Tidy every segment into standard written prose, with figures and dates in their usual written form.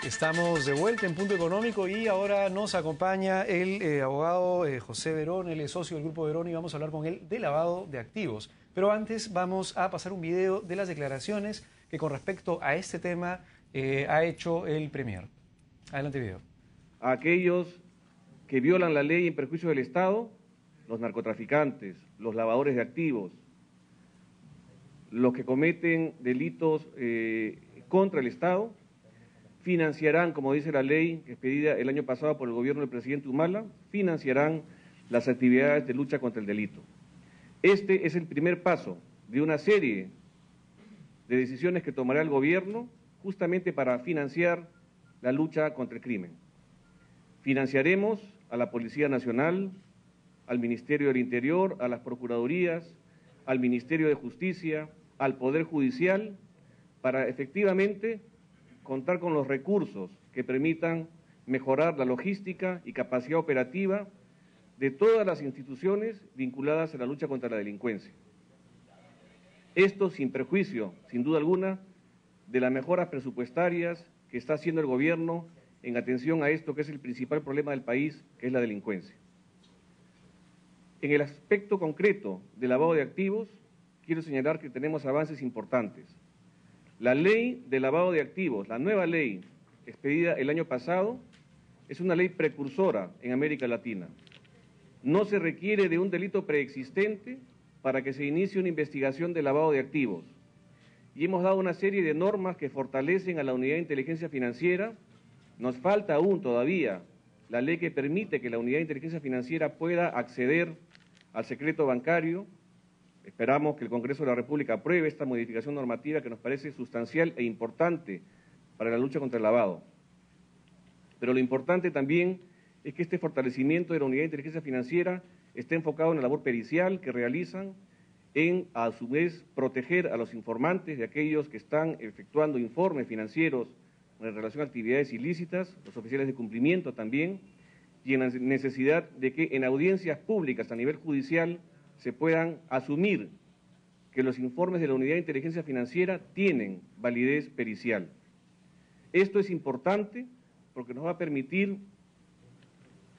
Estamos de vuelta en Punto Económico y ahora nos acompaña el abogado José Verón, él es socio del Grupo Verón y vamos a hablar con él de lavado de activos. Pero antes vamos a pasar un video de las declaraciones que con respecto a este tema ha hecho el Premier. Adelante video. A aquellos que violan la ley en perjuicio del Estado, los narcotraficantes, los lavadores de activos, los que cometen delitos contra el Estado, financiarán, como dice la ley expedida el año pasado por el gobierno del presidente Humala, financiarán las actividades de lucha contra el delito. Este es el primer paso de una serie de decisiones que tomará el gobierno justamente para financiar la lucha contra el crimen. Financiaremos a la Policía Nacional, al Ministerio del Interior, a las Procuradurías, al Ministerio de Justicia, al Poder Judicial, para efectivamente contar con los recursos que permitan mejorar la logística y capacidad operativa de todas las instituciones vinculadas a la lucha contra la delincuencia. Esto sin perjuicio, sin duda alguna, de las mejoras presupuestarias que está haciendo el gobierno en atención a esto que es el principal problema del país, que es la delincuencia. En el aspecto concreto del lavado de activos, quiero señalar que tenemos avances importantes. La ley de lavado de activos, la nueva ley expedida el año pasado, es una ley precursora en América Latina. No se requiere de un delito preexistente para que se inicie una investigación de lavado de activos. Y hemos dado una serie de normas que fortalecen a la Unidad de Inteligencia Financiera. Nos falta aún todavía la ley que permite que la Unidad de Inteligencia Financiera pueda acceder al secreto bancario. Esperamos que el Congreso de la República apruebe esta modificación normativa que nos parece sustancial e importante para la lucha contra el lavado. Pero lo importante también es que este fortalecimiento de la Unidad de Inteligencia Financiera esté enfocado en la labor pericial que realizan, en, a su vez, proteger a los informantes de aquellos que están efectuando informes financieros en relación a actividades ilícitas, los oficiales de cumplimiento también, y en la necesidad de que en audiencias públicas a nivel judicial se puedan asumir que los informes de la Unidad de Inteligencia Financiera tienen validez pericial. Esto es importante porque nos va a permitir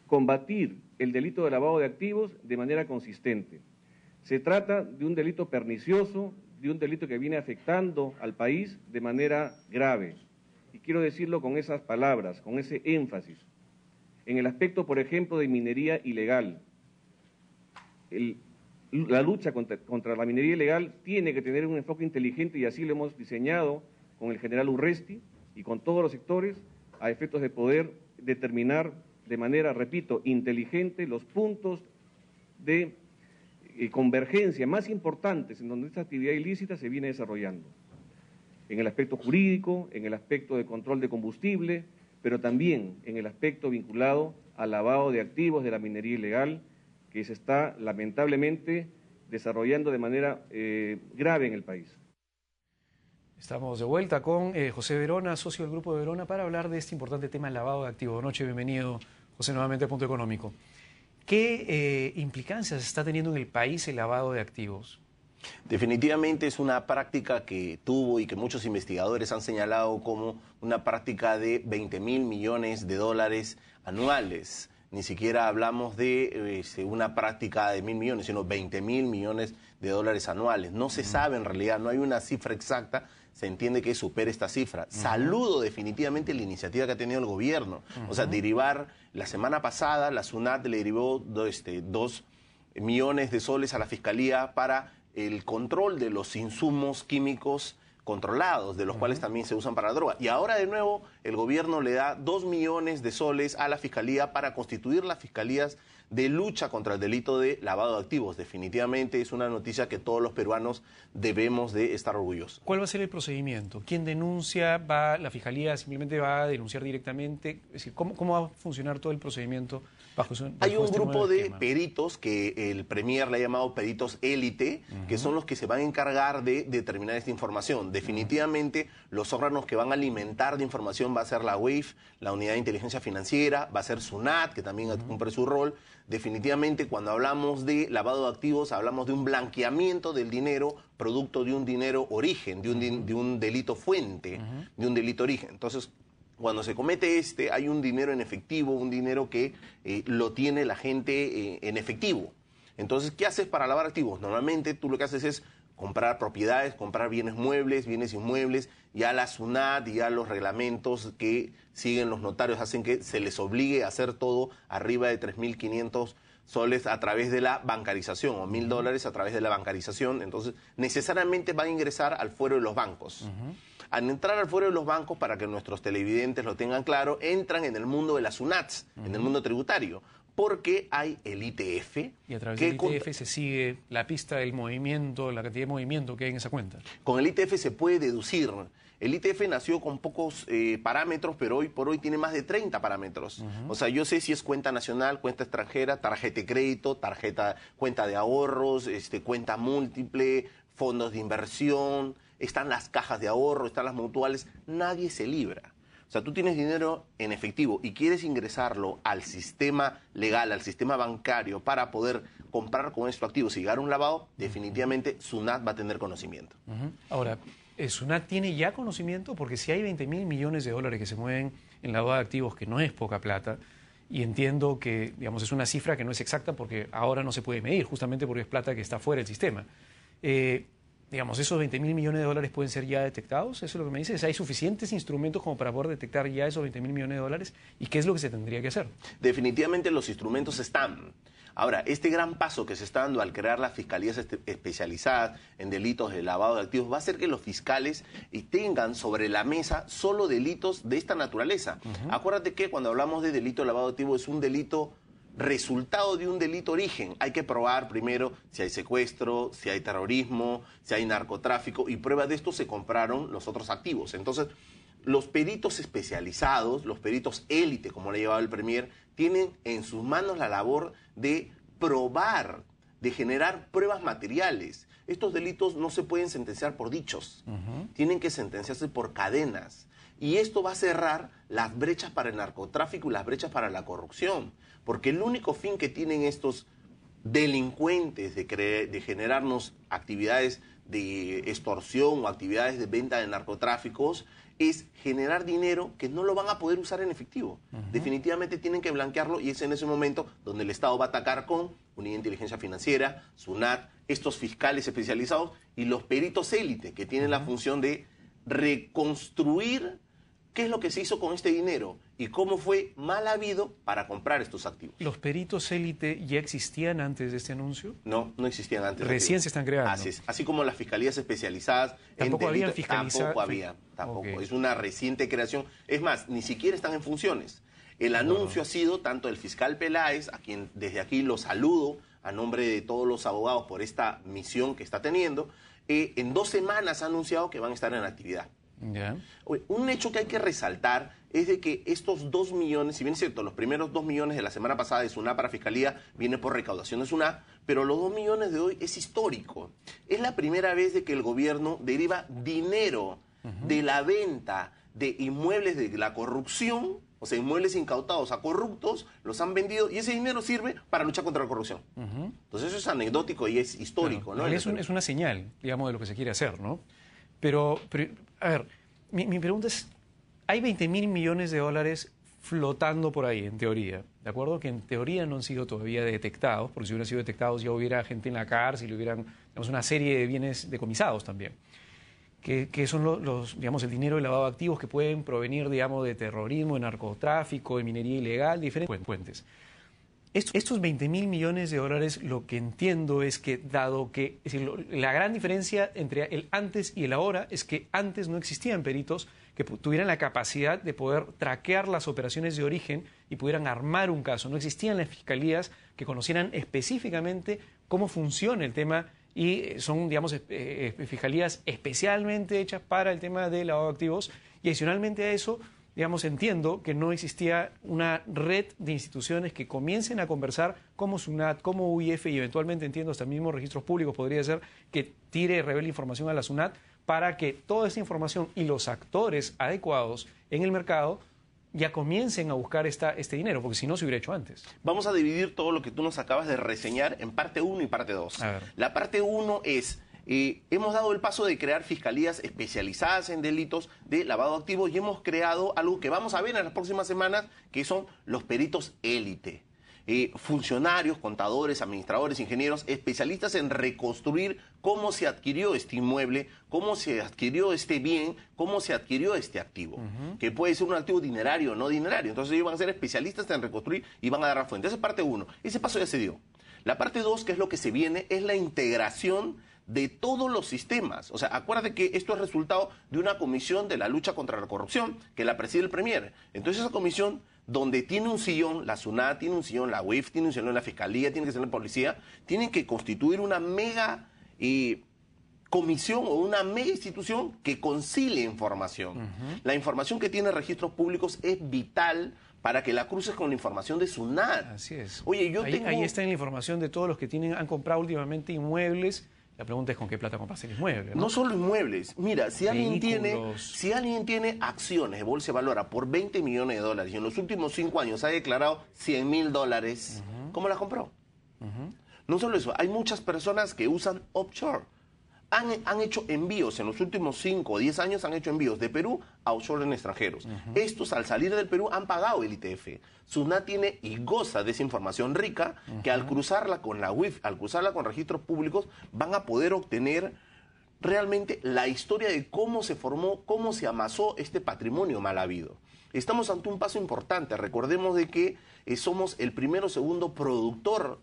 combatir el delito de lavado de activos de manera consistente. Se trata de un delito pernicioso, de un delito que viene afectando al país de manera grave. Y quiero decirlo con esas palabras, con ese énfasis. En el aspecto, por ejemplo, de minería ilegal, la lucha contra la minería ilegal tiene que tener un enfoque inteligente y así lo hemos diseñado con el general Urresti y con todos los sectores a efectos de poder determinar de manera, repito, inteligente los puntos de convergencia más importantes en donde esta actividad ilícita se viene desarrollando. En el aspecto jurídico, en el aspecto de control de combustible, pero también en el aspecto vinculado al lavado de activos de la minería ilegal, que se está lamentablemente desarrollando de manera grave en el país. Estamos de vuelta con José Verona, socio del Grupo de Verona, para hablar de este importante tema del lavado de activos. Buenas noches, bienvenido, José, nuevamente a Punto Económico. ¿Qué implicancias está teniendo en el país el lavado de activos? Definitivamente es una práctica que tuvo y que muchos investigadores han señalado como una práctica de 20.000 millones de dólares anuales. Ni siquiera hablamos de una práctica de 1.000 millones, sino 20.000 millones de dólares anuales. No se sabe en realidad, no hay una cifra exacta, se entiende que supera esta cifra. Saludo definitivamente la iniciativa que ha tenido el gobierno. O sea, derivar, la semana pasada la SUNAT le derivó 2 millones de soles a la Fiscalía para el control de los insumos químicos controlados, de los cuales también se usan para la droga. Y ahora de nuevo el gobierno le da 2 millones de soles a la Fiscalía para constituir las fiscalías de lucha contra el delito de lavado de activos. Definitivamente es una noticia que todos los peruanos debemos de estar orgullosos. ¿Cuál va a ser el procedimiento? ¿Quién denuncia? ¿La Fiscalía simplemente va a denunciar directamente? Es decir, ¿cómo va a funcionar todo el procedimiento bajo Hay un grupo de peritos que el Premier le ha llamado peritos élite, que son los que se van a encargar de determinar esta información. Definitivamente los órganos que van a alimentar de información va a ser la UIF, la Unidad de Inteligencia Financiera, va a ser SUNAT, que también cumple su rol. Definitivamente cuando hablamos de lavado de activos hablamos de un blanqueamiento del dinero producto de un dinero origen, de un delito fuente, de un delito origen. Entonces cuando se comete hay un dinero en efectivo, un dinero que lo tiene la gente en efectivo. Entonces, ¿qué haces para lavar activos? Normalmente tú lo que haces es comprar propiedades, comprar bienes muebles, bienes inmuebles. Ya la SUNAT y ya los reglamentos que siguen los notarios hacen que se les obligue a hacer todo arriba de 3.500 soles a través de la bancarización o $1.000 a través de la bancarización. Entonces, necesariamente van a ingresar al fuero de los bancos. Al entrar al fuero de los bancos, para que nuestros televidentes lo tengan claro, entran en el mundo de las SUNATs, en el mundo tributario, porque hay el ITF. Y a través del ITF se sigue la pista del movimiento, la cantidad de movimiento que hay en esa cuenta. Con el ITF se puede deducir. El ITF nació con pocos parámetros, pero hoy por hoy tiene más de 30 parámetros. O sea, yo sé si es cuenta nacional, cuenta extranjera, tarjeta de crédito, cuenta de ahorros, cuenta múltiple, fondos de inversión, están las cajas de ahorro, están las mutuales. Nadie se libra. O sea, tú tienes dinero en efectivo y quieres ingresarlo al sistema legal, al sistema bancario, para poder comprar con estos activos y llegar a un lavado, definitivamente SUNAT va a tener conocimiento. Ahora, ¿SUNAT tiene ya conocimiento? Porque si hay 20.000 millones de dólares que se mueven en lavado de activos, que no es poca plata, y entiendo que, digamos, es una cifra que no es exacta porque ahora no se puede medir, justamente porque es plata que está fuera del sistema. Digamos, ¿esos 20.000 millones de dólares pueden ser ya detectados? Eso es lo que me dices. ¿Hay suficientes instrumentos como para poder detectar ya esos 20.000 millones de dólares? ¿Y qué es lo que se tendría que hacer? Definitivamente los instrumentos están. Ahora, este gran paso que se está dando al crear las fiscalías especializadas en delitos de lavado de activos va a hacer que los fiscales tengan sobre la mesa solo delitos de esta naturaleza. Acuérdate que cuando hablamos de delito de lavado de activos es un delito resultado de un delito origen. Hay que probar primero si hay secuestro, si hay terrorismo, si hay narcotráfico, y prueba de esto se compraron los otros activos. Entonces, los peritos especializados, los peritos élite, como le ha llevado el Premier, tienen en sus manos la labor de probar, de generar pruebas materiales. Estos delitos no se pueden sentenciar por dichos, tienen que sentenciarse por cadenas. Y esto va a cerrar las brechas para el narcotráfico y las brechas para la corrupción. Porque el único fin que tienen estos delincuentes de generarnos actividades de extorsión o actividades de venta de narcotráficos es generar dinero que no lo van a poder usar en efectivo. Definitivamente tienen que blanquearlo, y es en ese momento donde el Estado va a atacar con Unidad de Inteligencia Financiera, SUNAT, estos fiscales especializados y los peritos élite que tienen la función de reconstruir qué es lo que se hizo con este dinero y cómo fue mal habido para comprar estos activos. ¿Los peritos élite ya existían antes de este anuncio? No, no existían antes. Recién se están creando. Así es. Así como las fiscalías especializadas. ¿Tampoco habían fiscalizadas? Tampoco había. Tampoco. Okay. Es una reciente creación. Es más, ni siquiera están en funciones. El anuncio ha sido tanto del fiscal Peláez, a quien desde aquí lo saludo a nombre de todos los abogados por esta misión que está teniendo. En 2 semanas ha anunciado que van a estar en actividad. Yeah. Un hecho que hay que resaltar es de que estos 2 millones, si bien es cierto, los primeros 2 millones de la semana pasada de SUNAT para Fiscalía viene por recaudación de SUNAT, pero los 2 millones de hoy es histórico. Es la primera vez de que el gobierno deriva dinero de la venta de inmuebles de la corrupción, o sea, inmuebles incautados a corruptos, los han vendido y ese dinero sirve para luchar contra la corrupción. Entonces eso es anecdótico y es histórico, claro, ¿no? Es una señal, digamos, de lo que se quiere hacer, ¿no? Pero a ver, mi pregunta es, hay 20.000 millones de dólares flotando por ahí, en teoría, ¿de acuerdo? Que en teoría no han sido todavía detectados, porque si hubieran sido detectados ya hubiera gente en la cárcel, hubieran, digamos, una serie de bienes decomisados también, que son digamos, el dinero de lavado de activos que pueden provenir, digamos, de terrorismo, de narcotráfico, de minería ilegal, diferentes fuentes. Estos 20.000 millones de dólares, lo que entiendo es que, dado que, es decir, la gran diferencia entre el antes y el ahora es que antes no existían peritos que tuvieran la capacidad de poder traquear las operaciones de origen y pudieran armar un caso. No existían las fiscalías que conocieran específicamente cómo funciona el tema y son, digamos, fiscalías especialmente hechas para el tema de lavado de activos. Y adicionalmente a eso, digamos, entiendo que no existía una red de instituciones que comiencen a conversar como SUNAT, como UIF y eventualmente, entiendo, hasta mismos registros públicos podría ser que tire y revele información a la SUNAT para que toda esa información y los actores adecuados en el mercado ya comiencen a buscar este dinero, porque si no se hubiera hecho antes. Vamos a dividir todo lo que tú nos acabas de reseñar en parte 1 y parte 2. La parte 1 es hemos dado el paso de crear fiscalías especializadas en delitos de lavado de activos y hemos creado algo que vamos a ver en las próximas semanas, que son los peritos élite. Funcionarios, contadores, administradores, ingenieros, especialistas en reconstruir cómo se adquirió este inmueble, cómo se adquirió este bien, cómo se adquirió este activo, que puede ser un activo dinerario o no dinerario. Entonces ellos van a ser especialistas en reconstruir y van a dar la fuente. Esa es parte 1. Ese paso ya se dio. La parte 2, que es lo que se viene, es la integración de todos los sistemas. O sea, acuérdate que esto es resultado de una comisión de la lucha contra la corrupción que la preside el Premier. Entonces esa comisión, donde tiene un sillón, la SUNAT tiene un sillón, la UIF tiene un sillón, la Fiscalía tiene que ser la Policía, tienen que constituir una mega comisión o una mega institución que concilie información. La información que tiene registros públicos es vital para que la cruces con la información de SUNAT. Así es. Oye, ahí está la información de todos los que han comprado últimamente inmuebles. La pregunta es con qué plata compraste el inmueble, ¿no? No solo inmuebles. Mira, si alguien tiene acciones de Bolsa de Valora por 20 millones de dólares y en los últimos 5 años ha declarado 100 mil dólares, ¿cómo las compró? No solo eso, hay muchas personas que usan offshore. Han hecho envíos en los últimos 5 o 10 años, han hecho envíos de Perú a offshore en extranjeros. Estos, al salir del Perú, han pagado el ITF. SUNAT tiene y goza de esa información rica que al cruzarla con la UIF, al cruzarla con registros públicos, van a poder obtener realmente la historia de cómo se formó, cómo se amasó este patrimonio mal habido. Estamos ante un paso importante. Recordemos de que somos el primero o segundo productor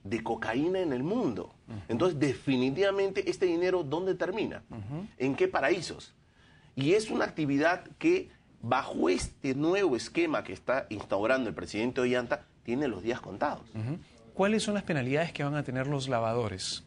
de cocaína en el mundo. Entonces, definitivamente, este dinero, ¿dónde termina? ¿En qué paraísos? Y es una actividad que, bajo este nuevo esquema que está instaurando el presidente Ollanta, tiene los días contados. ¿Cuáles son las penalidades que van a tener los lavadores?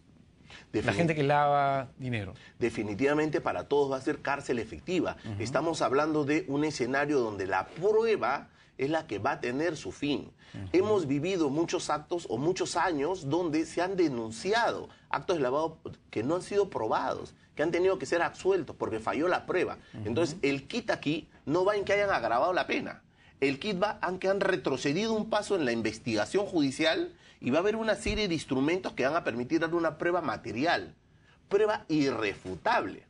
La gente que lava dinero. Definitivamente para todos va a ser cárcel efectiva. Estamos hablando de un escenario donde la prueba es la que va a tener su fin. Hemos vivido muchos actos o muchos años donde se han denunciado actos de lavado que no han sido probados, que han tenido que ser absueltos porque falló la prueba. Entonces, el kit aquí no va en que hayan agravado la pena. El kit va en que han retrocedido un paso en la investigación judicial y va a haber una serie de instrumentos que van a permitir dar una prueba material, prueba irrefutable,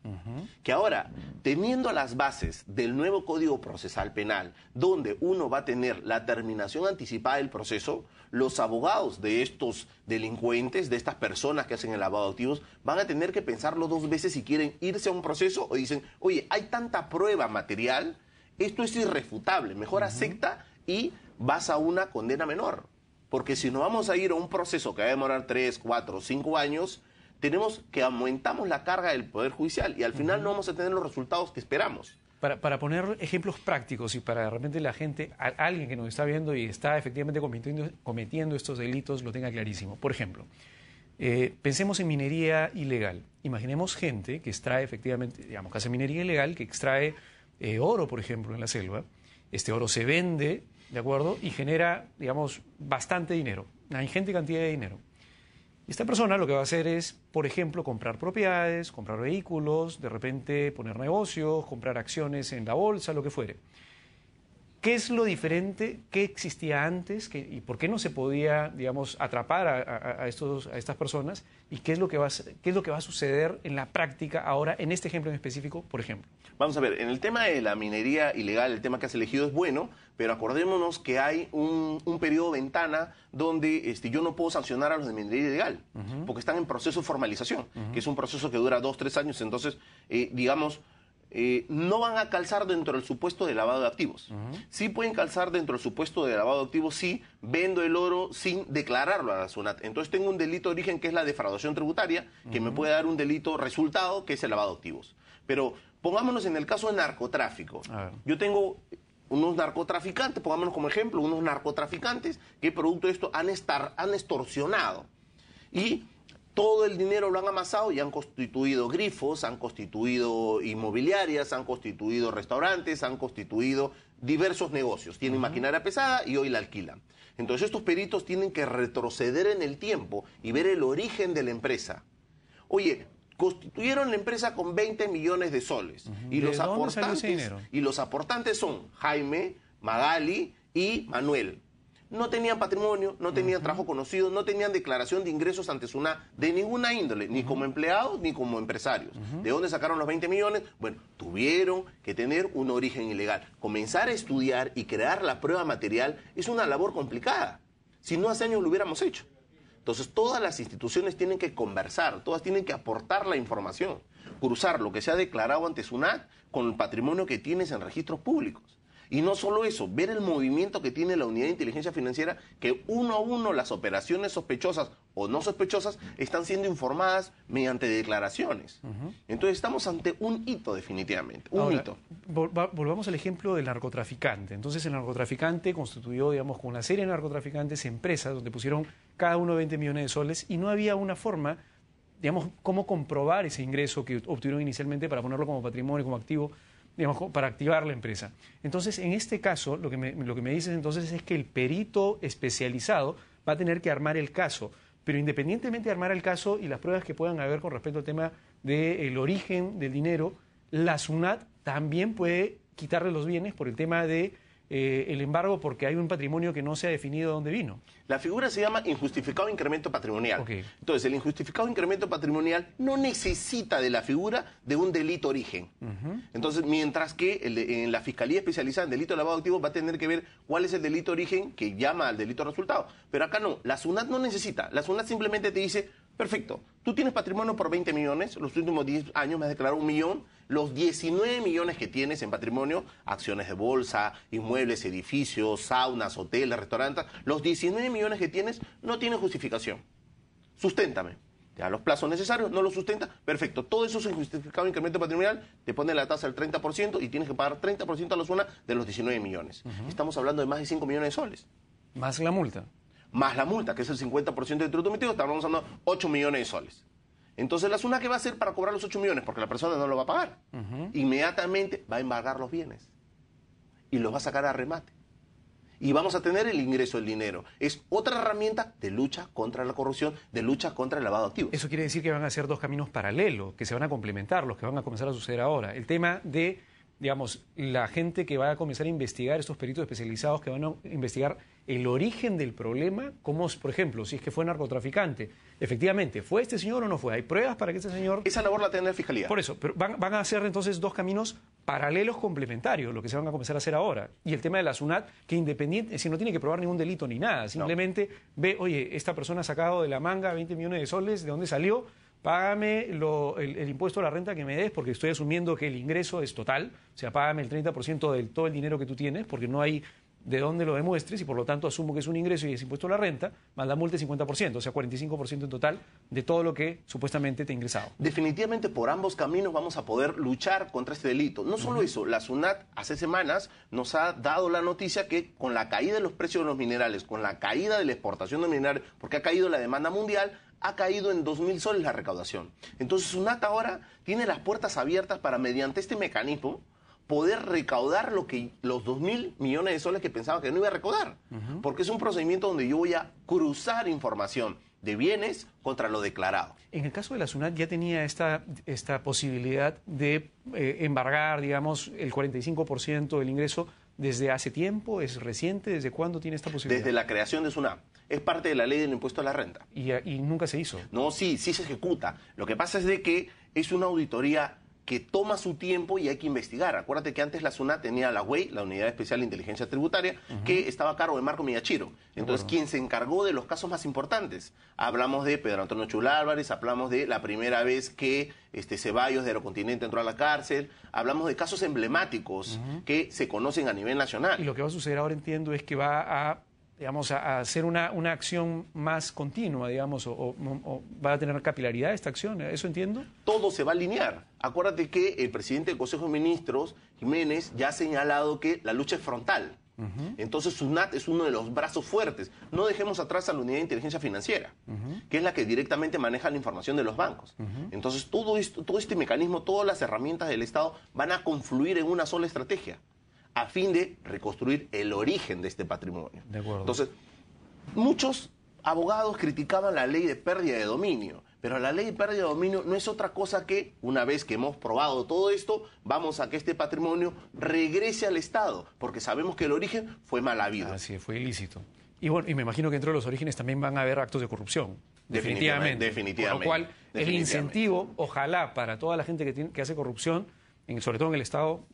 que ahora, teniendo las bases del nuevo Código Procesal Penal, donde uno va a tener la terminación anticipada del proceso, los abogados de estos delincuentes, de estas personas que hacen el lavado de activos, van a tener que pensarlo 2 veces si quieren irse a un proceso o dicen, oye, hay tanta prueba material, esto es irrefutable, mejor acepta y vas a una condena menor. Porque si nos vamos a ir a un proceso que va a demorar 3, 4, 5 años, tenemos que aumentamos la carga del Poder Judicial y al final no vamos a tener los resultados que esperamos. Para poner ejemplos prácticos y para de repente la gente, alguien que nos está viendo y está efectivamente cometiendo estos delitos, lo tenga clarísimo. Por ejemplo, pensemos en minería ilegal. Imaginemos gente que extrae efectivamente, digamos, que hace minería ilegal, que extrae oro, por ejemplo, en la selva. Este oro se vende, ¿de acuerdo? Y genera, digamos, bastante dinero, una ingente cantidad de dinero. Y esta persona lo que va a hacer es, por ejemplo, comprar propiedades, comprar vehículos, de repente poner negocios, comprar acciones en la bolsa, lo que fuere. ¿Qué es lo diferente? ¿Qué existía antes? ¿Y por qué no se podía, digamos, atrapar a estas personas? ¿Y qué es lo que va a suceder en la práctica ahora, en este ejemplo en específico, por ejemplo? Vamos a ver, en el tema de la minería ilegal, el tema que has elegido es bueno, pero acordémonos que hay un periodo ventana donde yo no puedo sancionar a los de minería ilegal, porque están en proceso de formalización, que es un proceso que dura 2, 3 años, entonces, digamos, no van a calzar dentro del supuesto de lavado de activos. Sí pueden calzar dentro del supuesto de lavado de activos si vendo el oro sin declararlo a la SUNAT. Entonces tengo un delito de origen que es la defraudación tributaria, que me puede dar un delito resultado que es el lavado de activos. Pero pongámonos en el caso de narcotráfico. Yo tengo unos narcotraficantes, pongámonos como ejemplo, unos narcotraficantes que producto de esto han extorsionado. Y todo el dinero lo han amasado y han constituido grifos, han constituido inmobiliarias, han constituido restaurantes, han constituido diversos negocios. Tienen maquinaria pesada y hoy la alquilan. Entonces estos peritos tienen que retroceder en el tiempo y ver el origen de la empresa. Oye, constituyeron la empresa con 20 millones de soles. Y los aportantes son Jaime, Magali y Manuel. no tenían patrimonio, no tenían trabajo conocido, no tenían declaración de ingresos ante SUNAT de ninguna índole, ni como empleados ni como empresarios. ¿De dónde sacaron los 20 millones? Bueno, tuvieron que tener un origen ilegal. Comenzar a estudiar y crear la prueba material es una labor complicada. Si no, hace años lo hubiéramos hecho. Entonces, todas las instituciones tienen que conversar, todas tienen que aportar la información, cruzar lo que se ha declarado ante SUNAT con el patrimonio que tienes en registros públicos. Y no solo eso, ver el movimiento que tiene la unidad de inteligencia financiera, que uno a uno las operaciones sospechosas o no sospechosas están siendo informadas mediante declaraciones. Entonces estamos ante un hito definitivamente, un hito. Volvamos al ejemplo del narcotraficante. Entonces el narcotraficante constituyó, digamos, con una serie de narcotraficantes empresas donde pusieron cada uno 20 millones de soles y no había una forma, digamos, cómo comprobar ese ingreso que obtuvieron inicialmente para ponerlo como patrimonio, como activo, digamos, para activar la empresa. Entonces, en este caso, lo que me dices entonces es que el perito especializado va a tener que armar el caso, pero independientemente de armar el caso y las pruebas que puedan haber con respecto al tema del origen del dinero, la SUNAT también puede quitarle los bienes por el tema de el embargo porque hay un patrimonio que no se ha definido de dónde vino. La figura se llama injustificado incremento patrimonial. Okay. Entonces, el injustificado incremento patrimonial no necesita de la figura de un delito origen. Entonces, mientras que en la Fiscalía Especializada en Delito de Lavado de Activos va a tener que ver cuál es el delito origen que llama al delito resultado. Pero acá no, la SUNAT no necesita. La SUNAT simplemente te dice, perfecto, tú tienes patrimonio por 20 millones, los últimos 10 años me has declarado 1 millón, los 19 millones que tienes en patrimonio, acciones de bolsa, inmuebles, edificios, saunas, hoteles, restaurantes, los 19 millones que tienes no tienen justificación. Susténtame. Te da los plazos necesarios, no los sustenta, perfecto. Todo eso es injustificado incremento patrimonial, te pone la tasa del 30% y tienes que pagar 30% a la SUNAT de los 19 millones. Estamos hablando de más de 5 millones de soles. Más la multa. Más la multa, que es el 50% del tributo emitido, estamos hablando de 8 millones de soles. Entonces, la SUNAT, ¿qué va a hacer para cobrar los 8 millones? Porque la persona no lo va a pagar. Inmediatamente va a embargar los bienes y los va a sacar a remate. Y vamos a tener el ingreso del dinero. Es otra herramienta de lucha contra la corrupción, de lucha contra el lavado de activos. Eso quiere decir que van a ser dos caminos paralelos, que se van a complementar, los que van a comenzar a suceder ahora. El tema de, digamos, la gente que va a comenzar a investigar, estos peritos especializados que van a investigar el origen del problema, como, por ejemplo, si es que fue narcotraficante. Efectivamente, ¿fue este señor o no fue? ¿Hay pruebas para que este señor...? Esa labor la tiene la Fiscalía. Por eso, pero van a hacer entonces dos caminos paralelos complementarios, lo que se van a comenzar a hacer ahora. Y el tema de la SUNAT, que independiente, si no tiene que probar ningún delito ni nada, simplemente ve, oye, esta persona ha sacado de la manga 20 millones de soles, ¿de dónde salió? Págame el impuesto a la renta que me des, porque estoy asumiendo que el ingreso es total, o sea, págame el 30% de todo el dinero que tú tienes, porque no hay de dónde lo demuestres y por lo tanto asumo que es un ingreso y es impuesto a la renta, más la multa es 50%, o sea, 45% en total de todo lo que supuestamente te ha ingresado. Definitivamente por ambos caminos vamos a poder luchar contra este delito. No solo eso, la SUNAT hace semanas nos ha dado la noticia que con la caída de los precios de los minerales, con la caída de la exportación de minerales, porque ha caído la demanda mundial, ha caído en 2.000 soles la recaudación. Entonces SUNAT ahora tiene las puertas abiertas para, mediante este mecanismo, poder recaudar los 2.000 millones de soles que pensaba que no iba a recaudar. Porque es un procedimiento donde yo voy a cruzar información de bienes contra lo declarado. En el caso de la SUNAT ya tenía esta posibilidad de embargar, digamos, el 45% del ingreso desde hace tiempo, ¿es reciente? ¿Desde cuándo tiene esta posibilidad? Desde la creación de SUNAT. Es parte de la ley del impuesto a la renta. ¿Y nunca se hizo? No, sí se ejecuta. Lo que pasa es de que es una auditoría que toma su tiempo y hay que investigar. Acuérdate que antes la SUNAT tenía la UEI, la Unidad Especial de Inteligencia Tributaria, que estaba a cargo de Marco Miyachiro. Entonces, quien se encargó de los casos más importantes. Hablamos de Pedro Antonio Chula Álvarez, hablamos de la primera vez que Ceballos de Aerocontinente entró a la cárcel, hablamos de casos emblemáticos que se conocen a nivel nacional. Y lo que va a suceder ahora, entiendo, es que va a hacer una acción más continua, digamos, o va a tener capilaridad esta acción, ¿eso entiendo? Todo se va a alinear. Acuérdate que el presidente del Consejo de Ministros, Jiménez, ya ha señalado que la lucha es frontal. Entonces SUNAT es uno de los brazos fuertes. No dejemos atrás a la Unidad de Inteligencia Financiera, que es la que directamente maneja la información de los bancos. Entonces todo este mecanismo, todas las herramientas del Estado van a confluir en una sola estrategia, a fin de reconstruir el origen de este patrimonio. De acuerdo. Entonces, muchos abogados criticaban la ley de pérdida de dominio, pero la ley de pérdida de dominio no es otra cosa que, una vez que hemos probado todo esto, vamos a que este patrimonio regrese al Estado, porque sabemos que el origen fue mal habido. Así es, fue ilícito. Y bueno, y me imagino que dentro de los orígenes también van a haber actos de corrupción. Definitivamente. Con lo cual, el incentivo, ojalá, para toda la gente que hace corrupción, sobre todo en el Estado,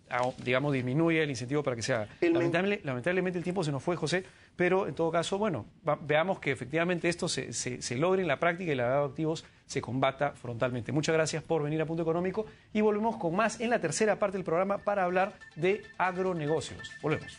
digamos, disminuye el incentivo para que se haga. Lamentablemente el tiempo se nos fue, José, pero en todo caso, bueno, veamos que efectivamente esto se logre en la práctica y el lavado de activos se combata frontalmente. Muchas gracias por venir a Punto Económico y volvemos con más en la tercera parte del programa para hablar de agronegocios. Volvemos.